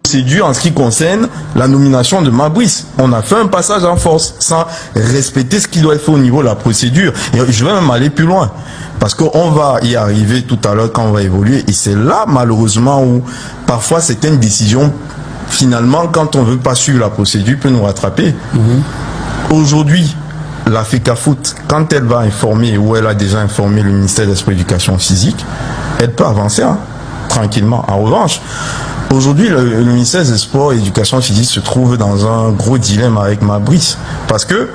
procédure en ce qui concerne la nomination de Mabrice. On a fait un passage en force sans respecter ce qui doit être fait au niveau de la procédure. Et je vais même aller plus loin. Parce qu'on va y arriver tout à l'heure quand on va évoluer. Et c'est là, malheureusement, où parfois certaines décisions, finalement, quand on ne veut pas suivre la procédure, peut nous rattraper. Aujourd'hui, la FECAFOOT, quand elle va informer, ou elle a déjà informé le ministère de l'Éducation physique, elle peut avancer tranquillement. En revanche, aujourd'hui, le ministère des Sports et de l'Éducation physique se trouve dans un gros dilemme avec Mabrice. Parce que,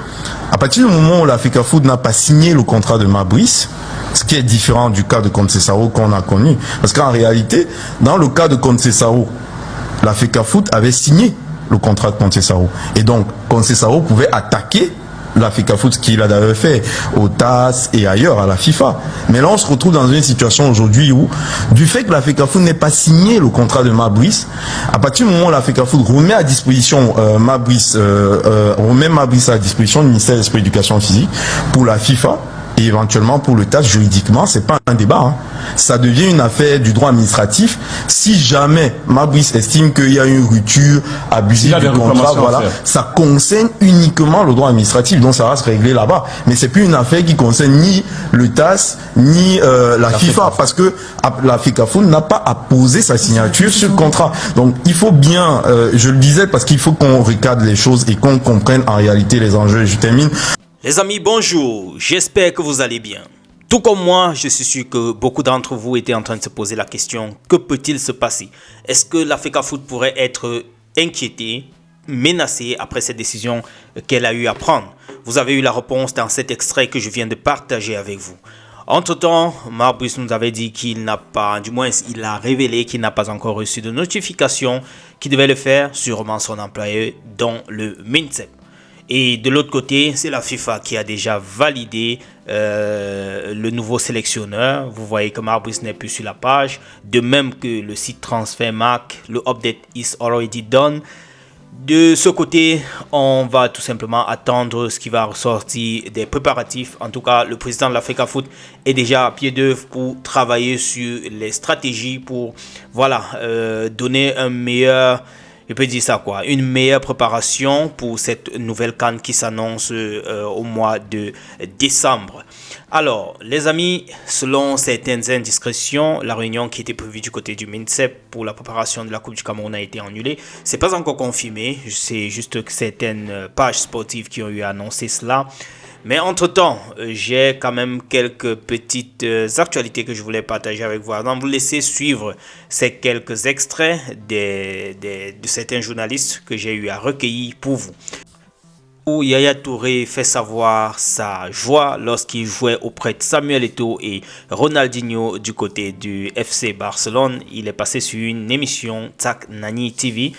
à partir du moment où la FECAFOOT n'a pas signé le contrat de Mabrice, ce qui est différent du cas de Conceição qu'on a connu. Parce qu'en réalité, dans le cas de Conceição, la FECAFOOT avait signé le contrat de Conceição. Et donc, Conceição pouvait attaquer la FECAFOOT, ce qu'il a d'ailleurs fait au TAS et ailleurs, à la FIFA. Mais là, on se retrouve dans une situation aujourd'hui où, du fait que la FECAFOOT n'ait pas signé le contrat de Mabrice, à partir du moment où la FECAFOOT remet à disposition Mabrice à disposition du ministère de l'Éducation physique pour la FIFA, et éventuellement pour le TAS, juridiquement, c'est pas un débat. Hein. Ça devient une affaire du droit administratif. Si jamais Mabrice estime qu'il y a une rupture abusive du contrat, voilà, ça concerne uniquement le droit administratif, donc ça va se régler là-bas. Mais c'est plus une affaire qui concerne ni le TAS, ni la FIFA, parce que la FECAFOOT n'a pas apposé sa signature sur le contrat. Donc il faut bien, je le disais, parce qu'il faut qu'on recadre les choses et qu'on comprenne en réalité les enjeux. Je termine. Les amis, bonjour, j'espère que vous allez bien. Tout comme moi, je suis sûr que beaucoup d'entre vous étaient en train de se poser la question, que peut-il se passer? Est-ce que la FECAFOOT pourrait être inquiétée, menacée après cette décision qu'elle a eu à prendre? Vous avez eu la réponse dans cet extrait que je viens de partager avec vous. Entre-temps, Mabrice nous avait dit qu'il n'a pas, du moins il a révélé qu'il n'a pas encore reçu de notification qui devait le faire, sûrement son employeur, dont le MINSEP. Et de l'autre côté, c'est la FIFA qui a déjà validé le nouveau sélectionneur. Vous voyez que Mabrice n'est plus sur la page. De même que le site Transfermarkt, le update is already done. De ce côté, on va tout simplement attendre ce qui va ressortir des préparatifs. En tout cas, le président de la FECAFOOT est déjà à pied d'œuvre pour travailler sur les stratégies pour donner un meilleur... Je peux dire ça quoi, une meilleure préparation pour cette nouvelle CAN qui s'annonce au mois de décembre. Alors, les amis, selon certaines indiscrétions, la réunion qui était prévue du côté du MINSEP pour la préparation de la Coupe du Cameroun a été annulée. C'est pas encore confirmé, c'est juste que certaines pages sportives qui ont eu annoncé cela. Mais entre-temps, j'ai quand même quelques petites actualités que je voulais partager avec vous. Avant de vous laisser suivre ces quelques extraits de certains journalistes que j'ai eu à recueillir pour vous. Où Yaya Touré fait savoir sa joie lorsqu'il jouait auprès de Samuel Eto'o et Ronaldinho du côté du FC Barcelone. Il est passé sur une émission TAC Nani TV.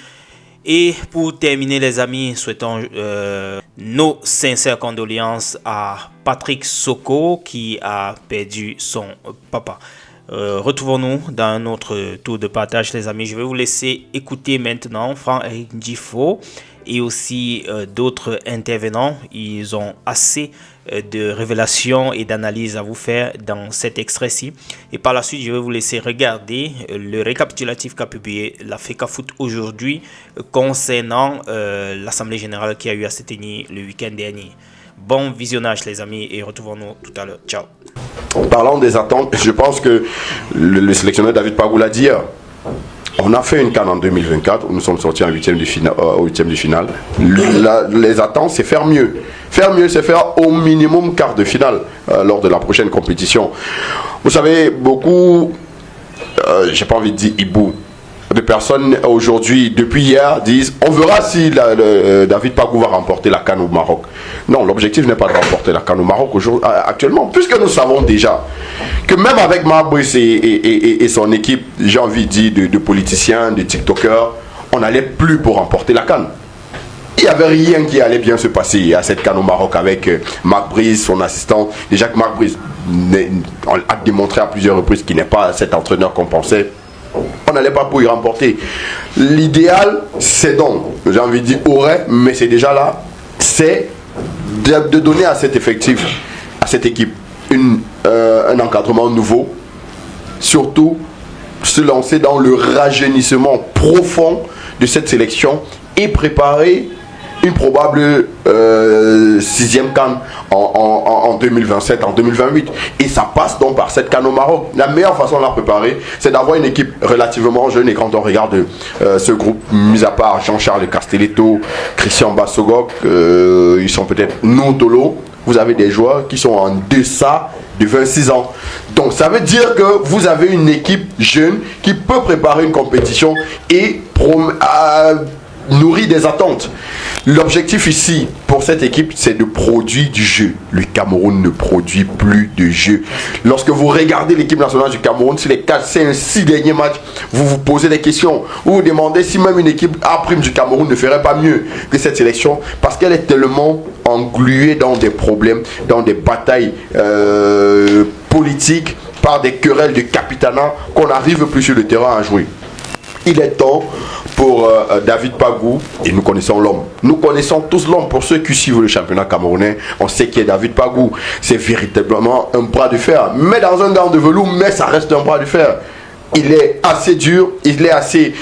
Et pour terminer les amis, souhaitons nos sincères condoléances à Patrick Soko qui a perdu son papa. Retrouvons-nous dans un autre tour de partage les amis. Je vais vous laisser écouter maintenant Franck-Éric Ndjifo et aussi d'autres intervenants. Ils ont assez de révélations et d'analyses à vous faire dans cet extrait-ci. Et par la suite, je vais vous laisser regarder le récapitulatif qu'a publié la FECAFOOT aujourd'hui concernant l'Assemblée Générale qui a eu à se tenir le week-end dernier. Bon visionnage les amis et retrouvons-nous tout à l'heure. Ciao. Parlant des attentes, je pense que le sélectionneur David Pagou l'a dit hier. On a fait une CAN en 2024 où nous sommes sortis en huitième de finale. Les attentes, c'est faire mieux. Faire mieux, c'est faire au minimum quart de finale lors de la prochaine compétition. Vous savez, beaucoup, j'ai pas envie de dire hibou, de personnes aujourd'hui, depuis hier, disent on verra si David Pagou va remporter la CAN au Maroc. Non, l'objectif n'est pas de remporter la CAN au Maroc actuellement, puisque nous savons déjà que même avec Mabrice et son équipe, j'ai envie de dire de politiciens, de TikTokers, on n'allait plus pour remporter la CAN. Il n'y avait rien qui allait bien se passer à cette CAN au Maroc avec Marc Brice, son assistant. Déjà que Marc Brice a démontré à plusieurs reprises qu'il n'est pas cet entraîneur qu'on pensait. On n'allait pas pour y remporter. L'idéal, c'est donc, j'ai envie de dire aurait, mais c'est déjà là, c'est de donner à cet effectif, à cette équipe, un encadrement nouveau. Surtout, se lancer dans le rajeunissement profond de cette sélection et préparer une probable 6e CAN en 2027, en 2028. Et ça passe donc par cette CAN au Maroc. La meilleure façon de la préparer, c'est d'avoir une équipe relativement jeune. Et quand on regarde ce groupe, mis à part Jean-Charles Castelletto, Christian Bassogok, ils sont peut-être non Tolo, vous avez des joueurs qui sont en deçà de 26 ans. Donc ça veut dire que vous avez une équipe jeune qui peut préparer une compétition et nourrit des attentes. L'objectif ici pour cette équipe, c'est de produire du jeu. Le Cameroun ne produit plus de jeu. Lorsque vous regardez l'équipe nationale du Cameroun, sur les 4, 5, 6 derniers matchs, vous vous posez des questions. Vous vous demandez si même une équipe A' du Cameroun ne ferait pas mieux que cette sélection, parce qu'elle est tellement engluée dans des problèmes, dans des batailles politiques, par des querelles de capitanat, qu'on n'arrive plus sur le terrain à jouer. Il est temps pour David Pagou, et nous connaissons l'homme. Nous connaissons tous l'homme. Pour ceux qui suivent le championnat camerounais, on sait qui est David Pagou. C'est véritablement un bras de fer. Mais dans un gant de velours, mais ça reste un bras de fer. Il est assez dur, il est assez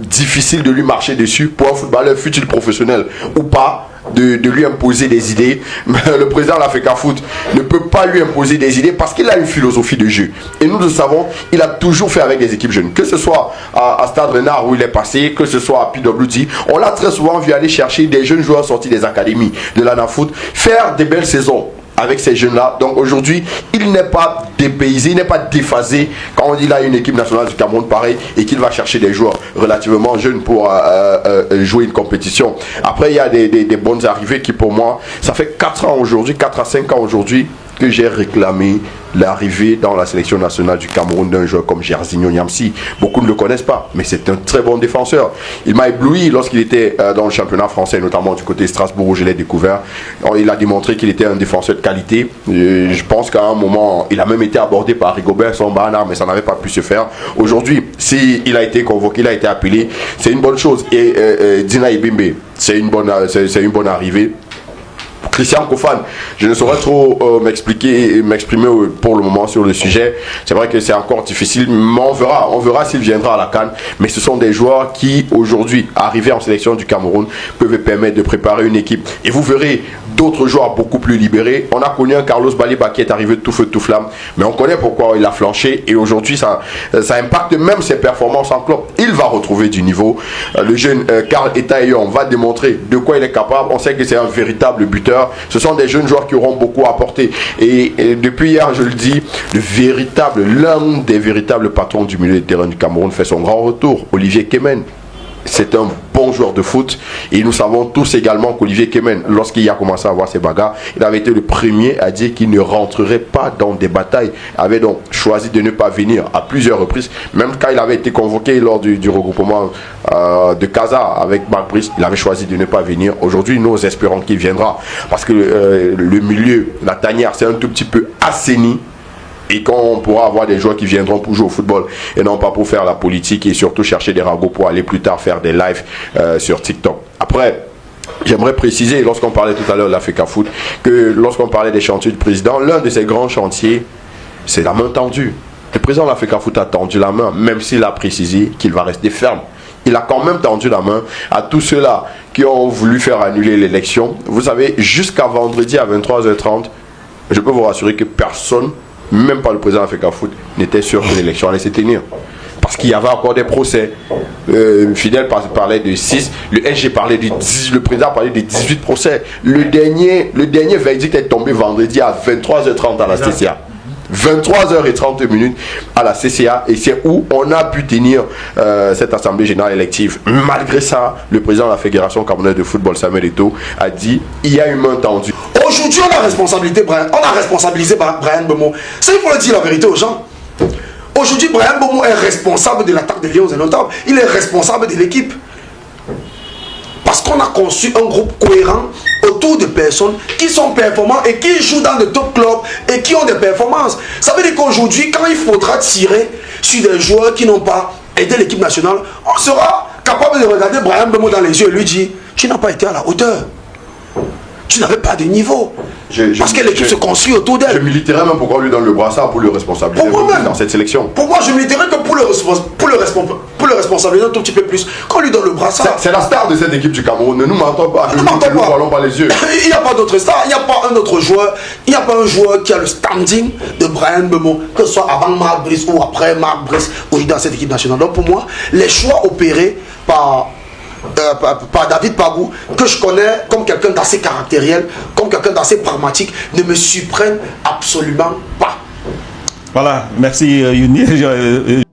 difficile de lui marcher dessus pour un footballeur futur professionnel ou pas. De lui imposer des idées. Le président de l'Africa Foot ne peut pas lui imposer des idées parce qu'il a une philosophie de jeu. Et nous le savons, il a toujours fait avec des équipes jeunes. Que ce soit à Stade Renard où il est passé, que ce soit à PWD, on l'a très souvent vu aller chercher des jeunes joueurs sortis des académies de l'ANA Foot, faire des belles saisons avec ces jeunes-là. Donc aujourd'hui, il n'est pas dépaysé, il n'est pas déphasé quand il a une équipe nationale du Cameroun pareil et qu'il va chercher des joueurs relativement jeunes pour jouer une compétition. Après, il y a des bonnes arrivées qui pour moi, ça fait 4 ans aujourd'hui, 4 à 5 ans aujourd'hui que j'ai réclamé l'arrivée dans la sélection nationale du Cameroun d'un joueur comme Jairzinho Niamsi. Beaucoup ne le connaissent pas, mais c'est un très bon défenseur. Il m'a ébloui lorsqu'il était dans le championnat français, notamment du côté de Strasbourg où je l'ai découvert. Il a démontré qu'il était un défenseur de qualité. Je pense qu'à un moment, il a même été abordé par Rigobert Sambana, mais ça n'avait pas pu se faire. Aujourd'hui, s'il a été convoqué, il a été appelé, c'est une bonne chose. Et Dina Ibimbe, c'est une bonne arrivée. Christian Kofan, je ne saurais trop m'exprimer pour le moment sur le sujet. C'est vrai que c'est encore difficile, mais on verra s'il viendra à la CAN. Mais ce sont des joueurs qui, aujourd'hui, arrivés en sélection du Cameroun, peuvent permettre de préparer une équipe. Et vous verrez d'autres joueurs beaucoup plus libérés. On a connu un Carlos Baliba qui est arrivé de tout feu, tout flamme, mais on connaît pourquoi il a flanché. Et aujourd'hui, ça impacte même ses performances en club. Il va retrouver du niveau. Le jeune Karl Etaillon va démontrer de quoi il est capable. On sait que c'est un véritable buteur. Ce sont des jeunes joueurs qui auront beaucoup apporté. Et depuis hier, je le dis, l'un des véritables patrons du milieu de terrain du Cameroun fait son grand retour, Olivier Kemen. C'est un bon joueur de foot et nous savons tous également qu'Olivier Kemen, lorsqu'il a commencé à avoir ses bagarres, il avait été le premier à dire qu'il ne rentrerait pas dans des batailles. Il avait donc choisi de ne pas venir à plusieurs reprises, même quand il avait été convoqué lors du regroupement de Casa avec Marc Brice, il avait choisi de ne pas venir. Aujourd'hui, nous espérons qu'il viendra parce que le milieu, la tanière, c'est un tout petit peu assaini. Et quand on pourra avoir des joueurs qui viendront pour jouer au football et non pas pour faire la politique et surtout chercher des ragots pour aller plus tard faire des lives sur TikTok. Après, j'aimerais préciser, lorsqu'on parlait tout à l'heure de l'Africa Foot, que lorsqu'on parlait des chantiers du président, l'un de ses grands chantiers, c'est la main tendue. Le président de l'Africa Foot a tendu la main, même s'il a précisé qu'il va rester ferme. Il a quand même tendu la main à tous ceux-là qui ont voulu faire annuler l'élection. Vous savez, jusqu'à vendredi à 23h30, je peux vous rassurer que personne, même pas le président d'Africa Foot, n'était sûr que l'élection allait se tenir. Parce qu'il y avait encore des procès. Fidel parlait de 6, le SG parlait de 10, le président parlait de 18 procès. Le dernier verdict est tombé vendredi à 23h30 à la CCA. 23h30 à la CCA, et c'est où on a pu tenir cette assemblée générale élective. Malgré ça, le président de la Fédération camerounaise de football, Samuel Eto'o, a dit il y a une main tendue. Aujourd'hui, on a responsabilisé Bryan Mbeumo. Ça, il faut le dire la vérité aux gens. Aujourd'hui, Bryan Mbeumo est responsable de l'attaque des Lions indomptables. Il est responsable de l'équipe. Parce qu'on a conçu un groupe cohérent autour de personnes qui sont performantes et qui jouent dans de top clubs et qui ont des performances. Ça veut dire qu'aujourd'hui, quand il faudra tirer sur des joueurs qui n'ont pas aidé l'équipe nationale, on sera capable de regarder Bryan Mbeumo dans les yeux et lui dire « Tu n'as pas été à la hauteur. Tu n'avais pas de niveau. » Parce que l'équipe se construit autour d'elle. Je militerais même pour qu'on lui donne le brassard pour le responsabiliser dans cette sélection. Pour moi, je militerais que pour le responsabiliser un tout petit peu plus. Qu'on lui donne le brassard. C'est la star de cette équipe du Cameroun. Ne nous mentons pas. Ne mentons pas. Voilons pas les yeux. Il n'y a pas d'autre star, il n'y a pas un autre joueur, il n'y a pas un joueur qui a le standing de Bryan Mbeumo, que ce soit avant Marc Brice ou après Marc Brice, aujourd'hui dans cette équipe nationale. Donc pour moi, les choix opérés par David Pagou, que je connais comme quelqu'un d'assez caractériel, comme quelqu'un d'assez pragmatique, ne me surprennent absolument pas. Voilà, merci Yuni.